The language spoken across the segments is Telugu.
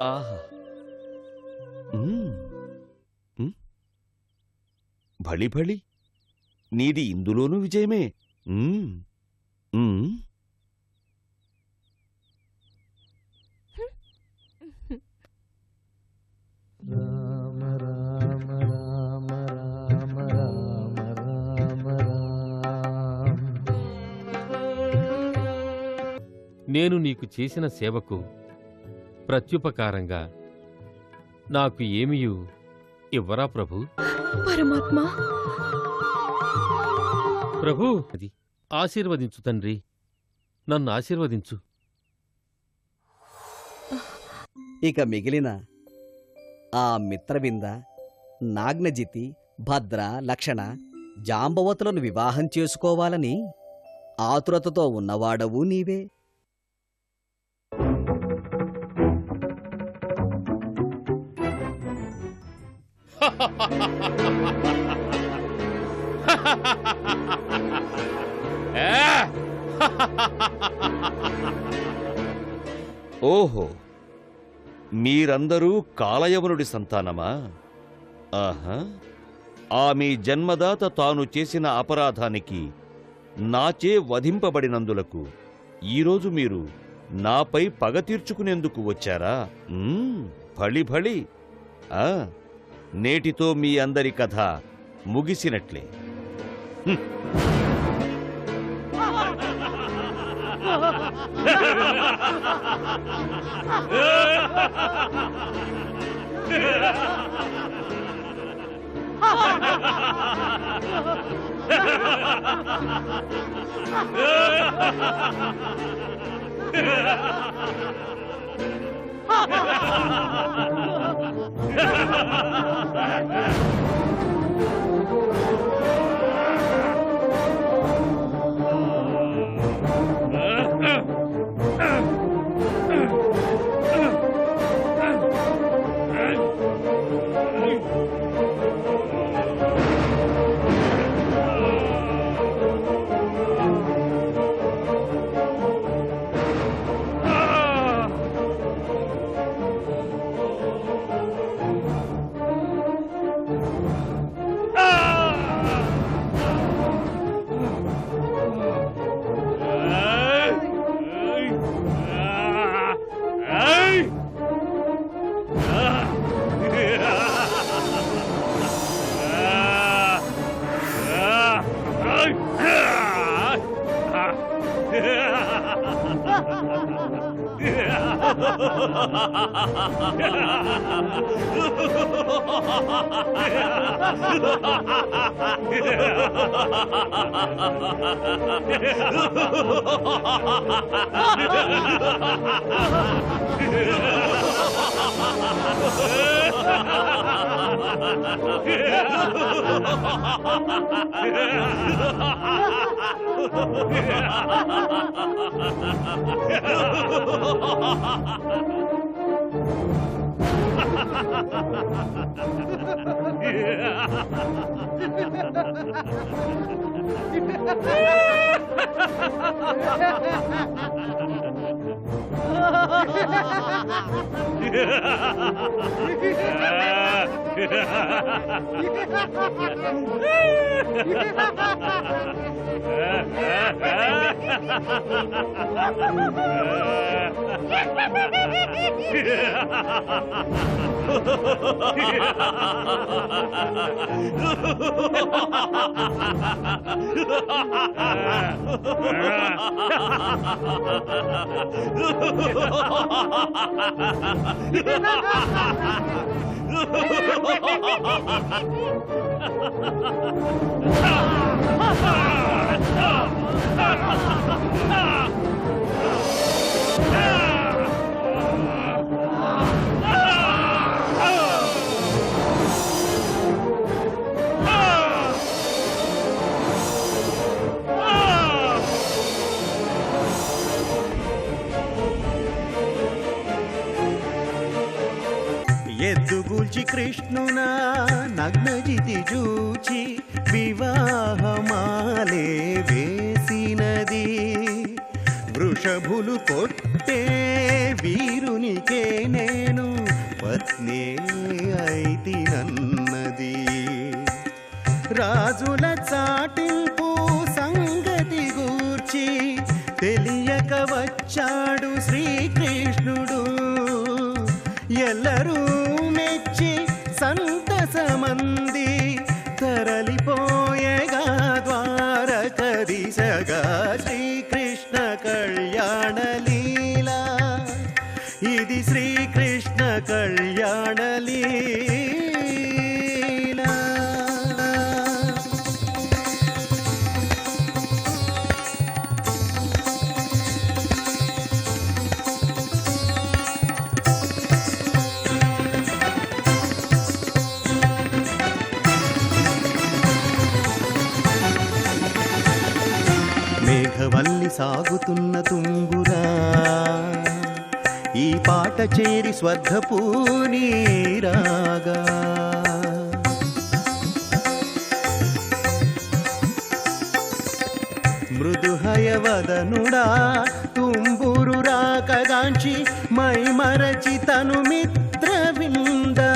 ఆహా! భళి భళి, నీది ఇందులోనూ విజయమే. రామ రామ రామ రామ రామ రామ రామ. నేను నీకు చేసిన సేవకు ప్రత్యుపకారంగా నాకు ఏమియూ ఇవ్వరా ప్రభు? పరమాత్మా, ప్రభు, అది ఆశీర్వదించు తండ్రి, నన్ను ఆశీర్వదించు. ఇక మిగిలిన ఆ మిత్రవింద, నాగ్నజితి, భద్ర, లక్షణ, జాంబవతులను వివాహం చేసుకోవాలని ఆతురతతో ఉన్నవాడవు నీవే. ఓహో, మీరందరూ కాలయవనుడి సంతానమా? ఆహా! ఆ మీ జన్మదాత తాను చేసిన అపరాధానికి నాచే వధింపబడినందులకు ఈరోజు మీరు నాపై పగ తీర్చుకునేందుకు వచ్చారా? భళి భళి. నేటితో మీ అందరి కథ ముగిసినట్లే. ఎద్దుగూల్చి కృష్ణునా నగ్నజితి జూచి వివాహమాలే వేసినది వృష వృషభులు కొట్టే వీరునికే నేను పత్నే అయితినన్నది. రాజుల చాటింపు సంగతి గూర్చి తెలియక వచ్చాడు శ్రీకృష్ణుడు. ఎల్లరూ మెచ్చి సంతసమంది తరలిపోయేగా ద్వారక దిశగా. శ్రీకృష్ణ కళ్యాణ లీలా, ఇది శ్రీకృష్ణ కళ్యాణ లీలా. మేఘవల్లి సాగుతున్న తుంగురా, ఈ పాట చేరి స్వర్గపూనీరాగా. మృదుహయవదనుడా తుంబురు రాకగాంచి మై మరచి తను మిత్రవిందా.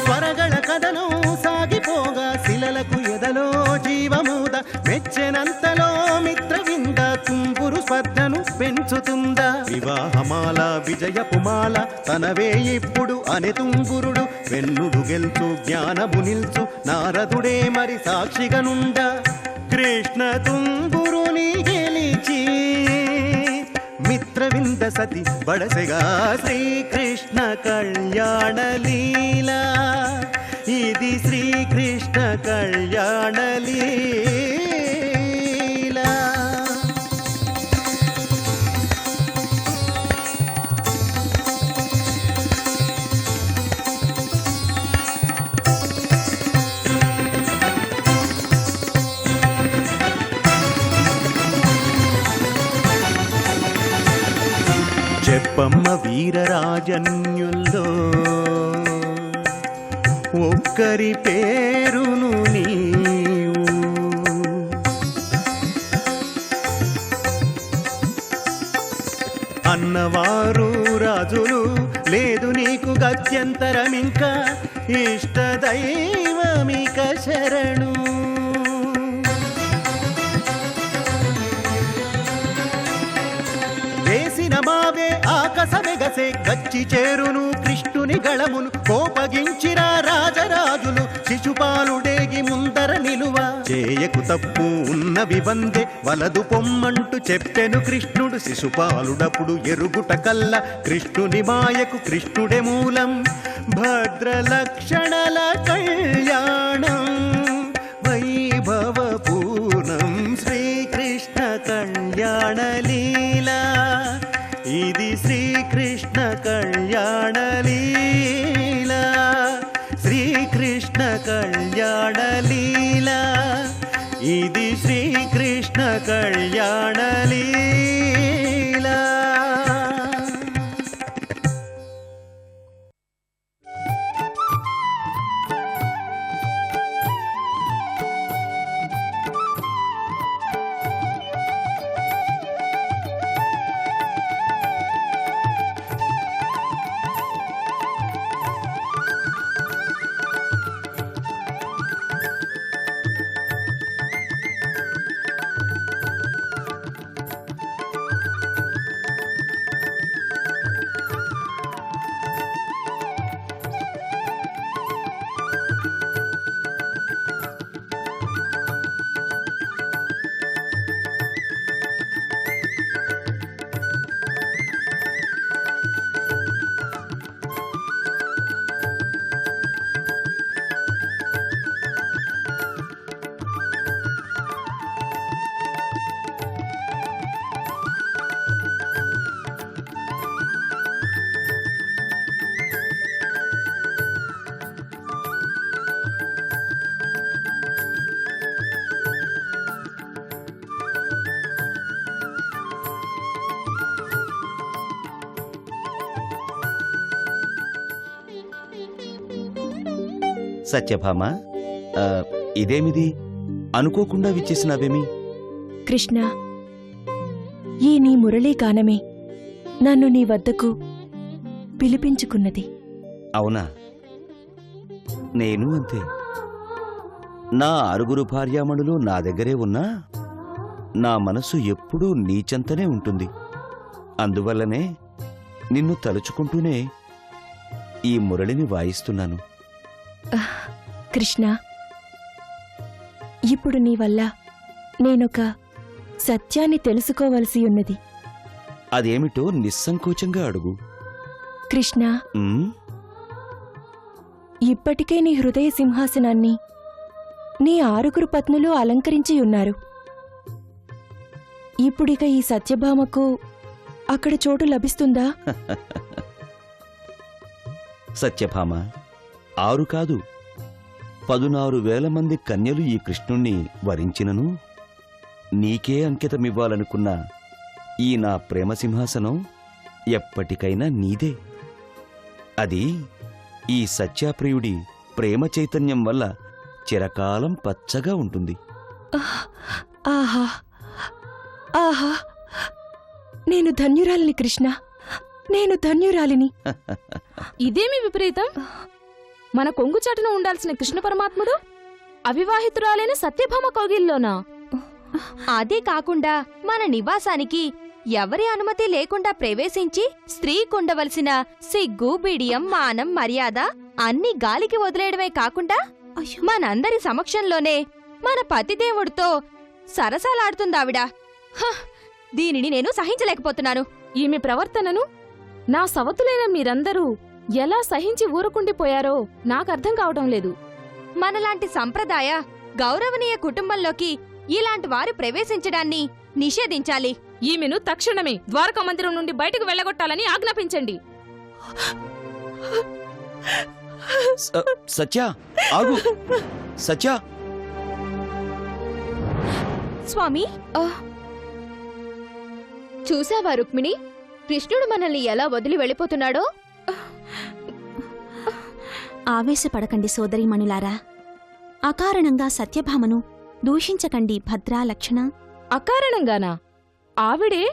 స్వరగళ కథనం సాగిపోగా శిలలకు ఎదలో జీవమూద. మెచ్చెనంతలో మిత్రవింద తుంగురు స్పర్ధను పెంచుతుందా. వివాహమాల విజయపుమాల తనవే ఇప్పుడు అనే తుంగురుడు. వెన్నుడు గెల్చు జ్ఞానము నిల్చు నారదుడే మరి సాక్షిగనుండ. కృష్ణ తుంగురుని గెలిచి మిత్రవింద సతి బడసెగా. శ్రీకృష్ణ కళ్యాణ లీలా, ఇది శ్రీకృష్ణ కళ్యాణ లీలా. చెప్పమ్మ వీరరాజన్యుల్లో ఒక్కరి పేరును నీవు. అన్నవారు రాజులు లేదు నీకు గత్యంతరమింకా. ఇష్టదైవమిక శరణు. వేసిన మావే ఆకసమెగసే గచ్చి చేరును కృష్ణుని గళమును. కోపగించిరా రాజరాజులు శిశుపాలుడేగి ముందర నిలువ. చేయకు తప్పు ఉన్నవి వందే వలదు పొమ్మంటూ చెప్పెను కృష్ణుడు. శిశుపాలుడప్పుడు ఎరుగుట కల్ల కృష్ణుని మాయకు కృష్ణుడే మూలం. భద్రలక్షణల కళ్యాణం వైభవపూర్ణం. శ్రీకృష్ణ కళ్యాణ లీలా, ఇది శ్రీకృష్ణ కళ్యాణ లీలా. శ్రీకృష్ణ కళ్యాణ లీలా, ఇది శ్రీకృష్ణ కళ్యాణ లీలా. సత్యభామ, ఇదేమిది? అనుకోకుండా విచ్చేసినావేమి? కృష్ణ, ఈ నీ మురళీగానమే నన్ను నీ వద్దకు పిలిపించుకున్నది. అవునా? నేను అంతే. నా 6 భార్యామణులు నా దగ్గరే ఉన్నా నా మనసు ఎప్పుడూ నీచెంతనే ఉంటుంది. అందువల్లనే నిన్ను తలుచుకుంటూనే ఈ మురళిని వాయిస్తున్నాను. కృష్ణ, ఇప్పుడు నీ వల్ల నేనొక సత్యాన్ని తెలుసుకోవలసి ఉన్నది. అదేమిటో నిస్సంకోచంగా అడుగు. కృష్ణ, ఉమ్, ఇప్పటికే నీ హృదయ సింహాసనాన్ని నీ 6 పత్నులు అలంకరించి ఉన్నారు. ఇప్పుడిక ఈ సత్యభామకు అక్కడ చోటు లభిస్తుందా? సత్యభామ, 6 కాదు 16,000 మంది కన్యలు ఈ కృష్ణుణ్ణి వరించినను నీకే అంకితమివ్వాలనుకున్న ఈ నా ప్రేమ సింహాసనం ఎప్పటికైనా నీదే. అది ఈ సత్యాప్రియుడి ప్రేమ చైతన్యం వల్ల చిరకాలం పచ్చగా ఉంటుంది. ఆహా ఆహా, నేను ధన్యురాలిని కృష్ణ, నేను ధన్యురాలిని. ఇదేమి విపరీతం! మన కొంగుచాటున ఉండాల్సిన కృష్ణ పరమాత్ముడు అవివాహితురాలైన సత్యభామ కౌగిల్లోనా? అదే కాకుండా మన నివాసానికి ఎవరి అనుమతి లేకుండా ప్రవేశించి స్త్రీకుండవలసిన సిగ్గు, బిడియం, మానం, మర్యాద అన్ని గాలికి వదిలేయడమే కాకుండా మనందరి సమక్షంలోనే మన పతిదేవుడితో సరసాలాడుతుందావిడ. దీనిని నేను సహించలేకపోతున్నాను. ఈమె ప్రవర్తనను నా సవతులైన మీరందరూ ఎలా సహించి ఊరుకుండిపోయారో నాకర్థం కావటం లేదు. మనలాంటి సంప్రదాయ గౌరవనీయ కుటుంబంలోకి ఇలాంటి వారు ప్రవేశించడాన్ని నిషేధించాలి. ఈమెను తక్షణమే ద్వారకా మందిరం నుండి బయటకు వెళ్ళగొట్టాలని ఆజ్ఞాపించండి. సత్య, ఆగు! సత్య! స్వామి, చూసావా రుక్మిణి, కృష్ణుడు మనల్ని ఎలా వదిలి వెళ్ళిపోతున్నాడో? ఆవేశపడకండి సోదరీమణులారా. అకారణంగా సత్యభామను దూషించకండి భద్రా, లక్షణ. అకారణంగానా? ఆవిడే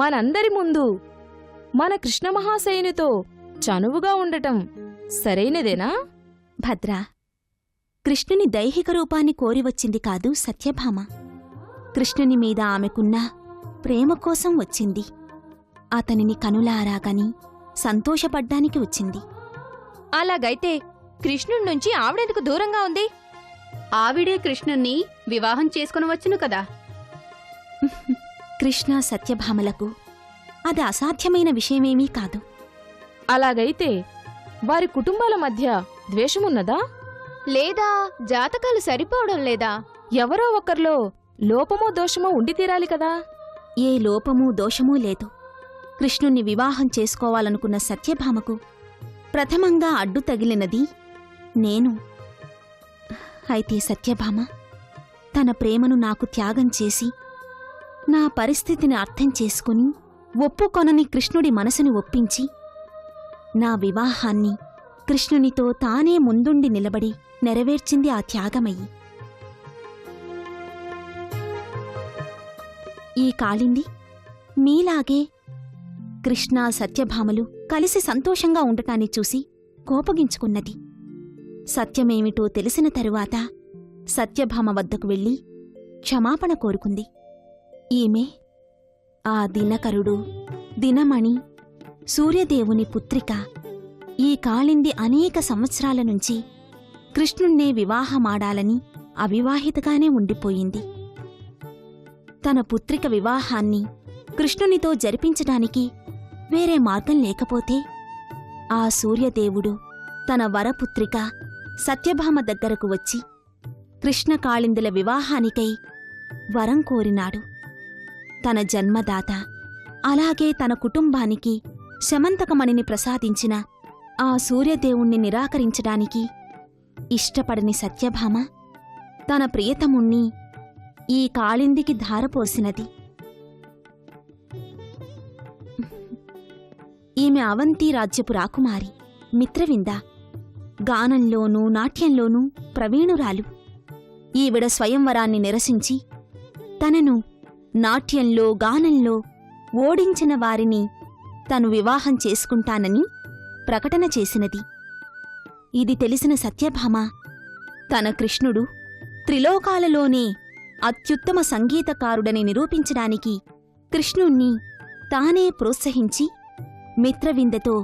మనందరి ముందు మన కృష్ణమహాశయునితో చనువుగా ఉండటం సరైనదేనా? భద్రా, కృష్ణుని దైహిక రూపాన్ని కోరివచ్చింది కాదు సత్యభామ. కృష్ణుని మీద ఆమెకున్న ప్రేమ కోసం వచ్చింది. అతనిని కనులారాగని సంతోషపడ్డానికి వచ్చింది. అలాగైతే కృష్ణుడి నుంచి ఆవిడెందుకు దూరంగా ఉంది? ఆవిడే కృష్ణుణ్ణి వివాహం చేసుకుని వచ్చును కదా. కృష్ణ సత్యభామలకు అది అసాధ్యమైన విషయమేమీ కాదు. అలాగైతే వారి కుటుంబాల మధ్య ద్వేషమున్నదా? లేదా జాతకాలు సరిపోవడం లేదా? ఎవరో ఒకరిలో లోపమో దోషమో ఉండి తీరాలి కదా. ఏ లోపమూ దోషమూ లేదు. కృష్ణుణ్ణి వివాహం చేసుకోవాలనుకున్న సత్యభామకు ప్రథమంగా అడ్డు తగిలినది నేను. అయితే సత్యభామ తన ప్రేమను నాకు త్యాగం చేసి నా పరిస్థితిని అర్థం చేసుకుని ఒప్పుకొనని కృష్ణుడి మనసుని ఒప్పించి నా వివాహాన్ని కృష్ణునితో తానే ముందుండి నిలబడి నెరవేర్చింది ఆ త్యాగమయ్యి. ఈ కాళింది మీలాగే కృష్ణ సత్యభామలు కలిసి సంతోషంగా ఉండటాన్ని చూసి కోపగించుకున్నది. సత్యమేమిటో తెలిసిన తరువాత సత్యభామ వద్దకు వెళ్ళి క్షమాపణ కోరుకుంది. ఈమె ఆ దినకరుడు, దినమణి, సూర్యదేవుని పుత్రిక. ఈ కాళింది అనేక సంవత్సరాల నుంచి కృష్ణుణ్ణే వివాహమాడాలని అవివాహితగానే ఉండిపోయింది. తన పుత్రిక వివాహాన్ని కృష్ణునితో జరిపించటానికి వేరే మార్గం లేకపోతే ఆ సూర్యదేవుడు తన వరపుత్రిక సత్యభామ దగ్గరకు వచ్చి కృష్ణకాళిందుల వివాహానికై వరం కోరినాడు. తన జన్మదాత అలాగే తన కుటుంబానికి శమంతకమణిని ప్రసాదించిన ఆ సూర్యదేవుణ్ణి నిరాకరించడానికి ఇష్టపడని సత్యభామ తన ప్రియతముణ్ణి ఈ కాళిందికి ధారపోసినది. ఈమె అవంతి రాజ్యపు రాకుమారి, మిత్రవింద. గానంలోనూ నాట్యంలోనూ ప్రవీణురాలు. ఈవిడ స్వయంవరాన్ని నిరసించి తనను నాట్యంలో గానంలో ఓడించిన వారిని తను వివాహం చేసుకుంటానని ప్రకటన చేసినది. ఇది తెలిసిన సత్యభామ తన కృష్ణుడు త్రిలోకాలలోనే అత్యుత్తమ సంగీతకారుడని నిరూపించడానికి కృష్ణుణ్ణి తానే ప్రోత్సహించి మిత్రవిందతో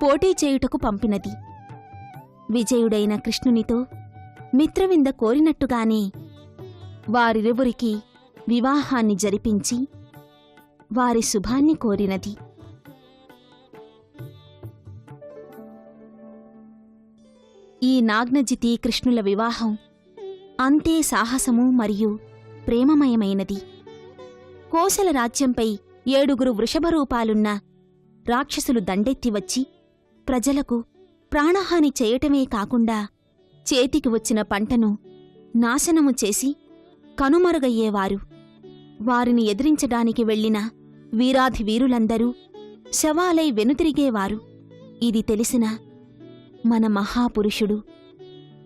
పోటీ చేయుటకు పంపినది. విజయుడైన కృష్ణునితో మిత్రవింద కోరినట్టుగానే వారిరువురికి వివాహాన్ని జరిపించి వారి శుభాన్ని కోరినది. ఈ నాగ్నజితి కృష్ణుల వివాహం అంతే సాహసము మరియు ప్రేమమయమైనది. కోసల రాజ్యంపై 7 వృషభరూపాలున్న రాక్షసులు దండెత్తి వచ్చి ప్రజలకు ప్రాణహాని చేయటమే కాకుండా చేతికి వచ్చిన పంటను నాశనము చేసి కనుమరుగయ్యేవారు. వారిని ఎదిరించడానికి వెళ్లిన వీరాధి వీరులందరూ శవాలై వెనుతిరిగేవారు. ఇది తెలిసిన మన మహాపురుషుడు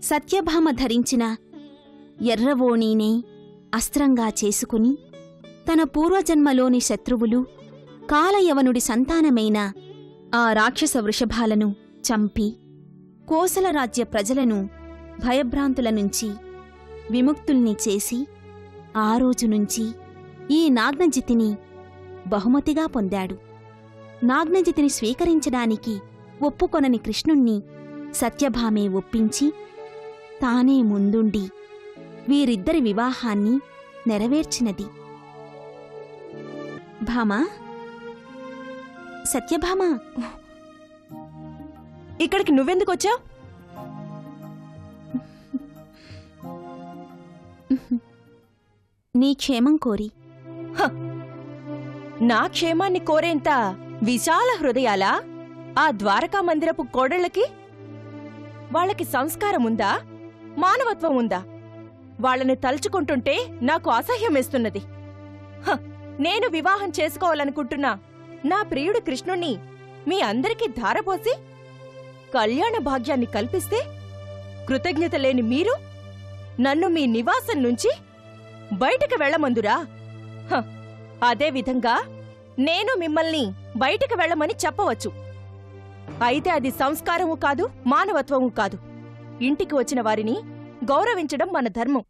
సత్యభామ ధరించిన ఎర్రవోణీనే అస్త్రంగా చేసుకుని తన పూర్వజన్మలోని శత్రువులు కాలయవనుడి సంతానమైన ఆ రాక్షస వృషభాలను చంపి కోసల రాజ్య ప్రజలను భయభ్రాంతుల నుంచి విముక్తుల్ని చేసి ఆ రోజు నుంచి ఈ నాగ్నజితిని బహుమతిగా పొందాడు. నాగ్నజితిని స్వీకరించడానికి ఒప్పుకొనని కృష్ణుణ్ణి సత్యభామే ఒప్పించి తానే ముందుండి వీరిద్దరి వివాహాన్ని నెరవేర్చినది. భామా, సత్యభామా, ఇక్కడికి నువ్వెందుకొచ్చావు? నీ క్షేమం కోరి. నా క్షేమాన్ని కోరేంత విశాల హృదయాలా ఆ ద్వారకా మందిరపు కోడళ్ళకి? వాళ్ళకి సంస్కారముందా? మానవత్వం ఉందా? వాళ్ళని తలుచుకుంటుంటే నాకు అసహ్యమేస్తున్నది. నేను వివాహం చేసుకోవాలనుకుంటున్నా నా ప్రియుడు కృష్ణుణ్ణి మీ అందరికీ ధారపోసి కళ్యాణ భాగ్యాన్ని కల్పిస్తే కృతజ్ఞత లేని మీరు నన్ను మీ నివాసం నుంచి బయటకు వెళ్లమందురా? అదేవిధంగా నేను మిమ్మల్ని బయటకు వెళ్లమని చెప్పవచ్చు. అయితే అది సంస్కారము కాదు, మానవత్వము కాదు. ఇంటికి వచ్చిన వారిని గౌరవించడం మన ధర్మం.